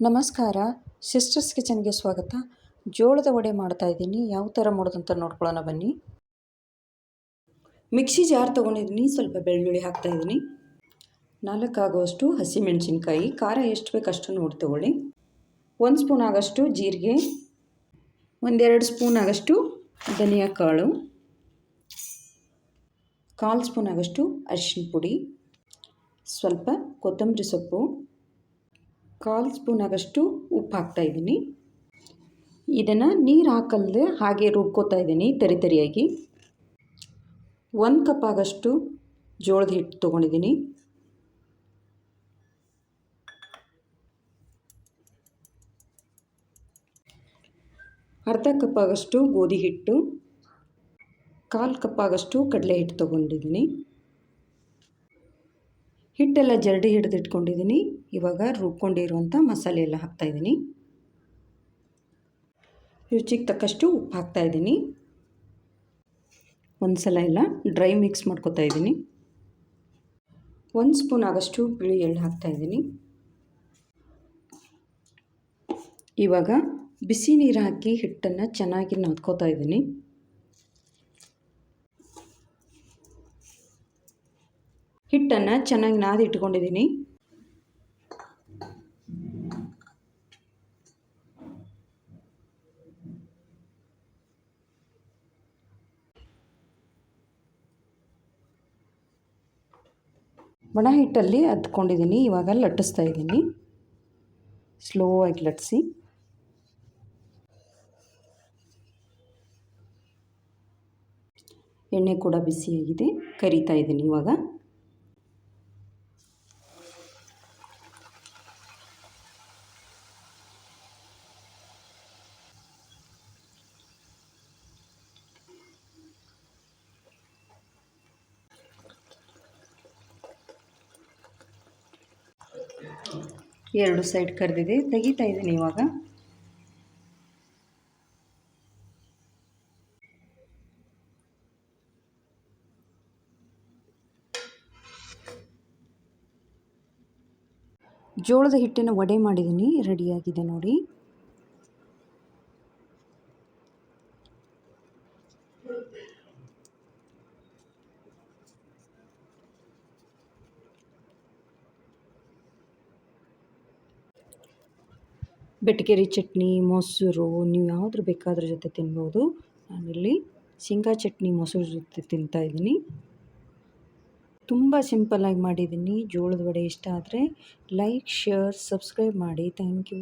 ನಮಸ್ಕಾರ. ಸಿಸ್ಟರ್ಸ್ ಕಿಚನ್ಗೆ ಸ್ವಾಗತ. ಜೋಳದ ವಡೆ ಮಾಡ್ತಾಯಿದ್ದೀನಿ. ಯಾವ ಥರ ಮಾಡೋದಂತ ನೋಡ್ಕೊಳ್ಳೋಣ ಬನ್ನಿ. ಮಿಕ್ಸಿ ಜಾರ್ ತೊಗೊಂಡಿದ್ದೀನಿ. ಸ್ವಲ್ಪ ಬೆಳ್ಳುಳ್ಳಿ ಹಾಕ್ತಾಯಿದ್ದೀನಿ. 4 ಆಗುವಷ್ಟು ಹಸಿಮೆಣಸಿನ್ಕಾಯಿ, ಖಾರ ಎಷ್ಟು ಬೇಕು ಅಷ್ಟು ನೋಡಿ ತೊಗೊಳ್ಳಿ. 1 ಸ್ಪೂನ್ ಆಗೋಷ್ಟು ಜೀರಿಗೆ, 1-2 ಸ್ಪೂನ್ ಆಗೋಷ್ಟು ಧನಿಯಾ ಕಾಳು, 1/4 ಸ್ಪೂನ್ ಆಗೋಷ್ಟು ಅರಿಶಿನ ಪುಡಿ, ಸ್ವಲ್ಪ ಕೊತ್ತಂಬರಿ ಸೊಪ್ಪು, 1/4 ಸ್ಪೂನ್ ಆಗೋಷ್ಟು ಉಪ್ಪು ಹಾಕ್ತಾಯಿದ್ದೀನಿ. ಇದನ್ನು ನೀರು ಹಾಕಲ್ದೆ ಹಾಗೆ ರುಬ್ಕೋತಾ ಇದ್ದೀನಿ ತರಿಯಾಗಿ. 1 ಕಪ್ ಆಗೋಷ್ಟು ಜೋಳದ ಹಿಟ್ಟು ತೊಗೊಂಡಿದ್ದೀನಿ. ಅರ್ಧ ಕಪ್ ಆಗೋಷ್ಟು ಗೋಧಿ ಹಿಟ್ಟು, 1/4 ಕಪ್ ಆಗೋಷ್ಟು ಕಡಲೆ ಹಿಟ್ಟು ತೊಗೊಂಡಿದ್ದೀನಿ. ಹಿಟ್ಟೆಲ್ಲ ಜರಡಿ ಹಿಡಿದಿಟ್ಕೊಂಡಿದ್ದೀನಿ. ಇವಾಗ ರುಬ್ಕೊಂಡಿರುವಂಥ ಮಸಾಲೆ ಎಲ್ಲ ಹಾಕ್ತಾಯಿದ್ದೀನಿ. ರುಚಿಗೆ ತಕ್ಕಷ್ಟು ಉಪ್ಪು ಹಾಕ್ತಾಯಿದ್ದೀನಿ. ಒಂದು ಸಲ ಎಲ್ಲ ಡ್ರೈ ಮಿಕ್ಸ್ ಮಾಡ್ಕೊತಾ ಇದ್ದೀನಿ. 1 ಸ್ಪೂನ್ ಆಗೋಷ್ಟು ಬಿಳಿ ಎಳ್ಳು ಹಾಕ್ತಾಯಿದ್ದೀನಿ. ಇವಾಗ ಬಿಸಿ ನೀರು ಹಾಕಿ ಹಿಟ್ಟನ್ನು ಚೆನ್ನಾಗಿ ನಾದ್ಕೋತಾ ಇದ್ದೀನಿ. ಹಿಟ್ಟನ್ನು ಚೆನ್ನಾಗಿ ನಾದಿ ಇಟ್ಕೊಂಡಿದ್ದೀನಿ. ಒಣ ಹಿಟ್ಟಲ್ಲಿ ಅದ್ಕೊಂಡಿದ್ದೀನಿ. ಇವಾಗ ಲಟ್ಟಿಸ್ತಾ ಇದ್ದೀನಿ. ಸ್ಲೋ ಆಗಿ ಲಟ್ಟಿಸಿ. ಎಣ್ಣೆ ಕೂಡ ಬಿಸಿಯಾಗಿದೆ. ಕರಿತಾ ಇದ್ದೀನಿ ಇವಾಗ. ಎರಡು ಸೈಡ್ ಕರೆದಿದೆ. ತೆಗಿತಾ ಇದ್ದೀನಿ ಇವಾಗ. ಜೋಳದ ಹಿಟ್ಟಿನ ವಡೆ ಮಾಡಿದ್ದೀನಿ. ರೆಡಿಯಾಗಿದೆ ನೋಡಿ. ಬೆಟಗೇರಿ ಚಟ್ನಿ, ಮೊಸರು, ನೀವು ಯಾವ್ದ್ರ ಬೇಕಾದ್ರ ಜೊತೆ ತಿನ್ಬೋದು. ನಾನಿಲ್ಲಿ ಶೇಂಗಾ ಚಟ್ನಿ ಮೊಸರು ಜೊತೆ ತಿಂತಾಯಿದ್ದೀನಿ. ತುಂಬ ಸಿಂಪಲ್ಲಾಗಿ ಮಾಡಿದ್ದೀನಿ. ಜೋಳದ ವಡೆ ಇಷ್ಟ ಆದರೆ ಲೈಕ್, ಶೇರ್, ಸಬ್ಸ್ಕ್ರೈಬ್ ಮಾಡಿ. Thank you.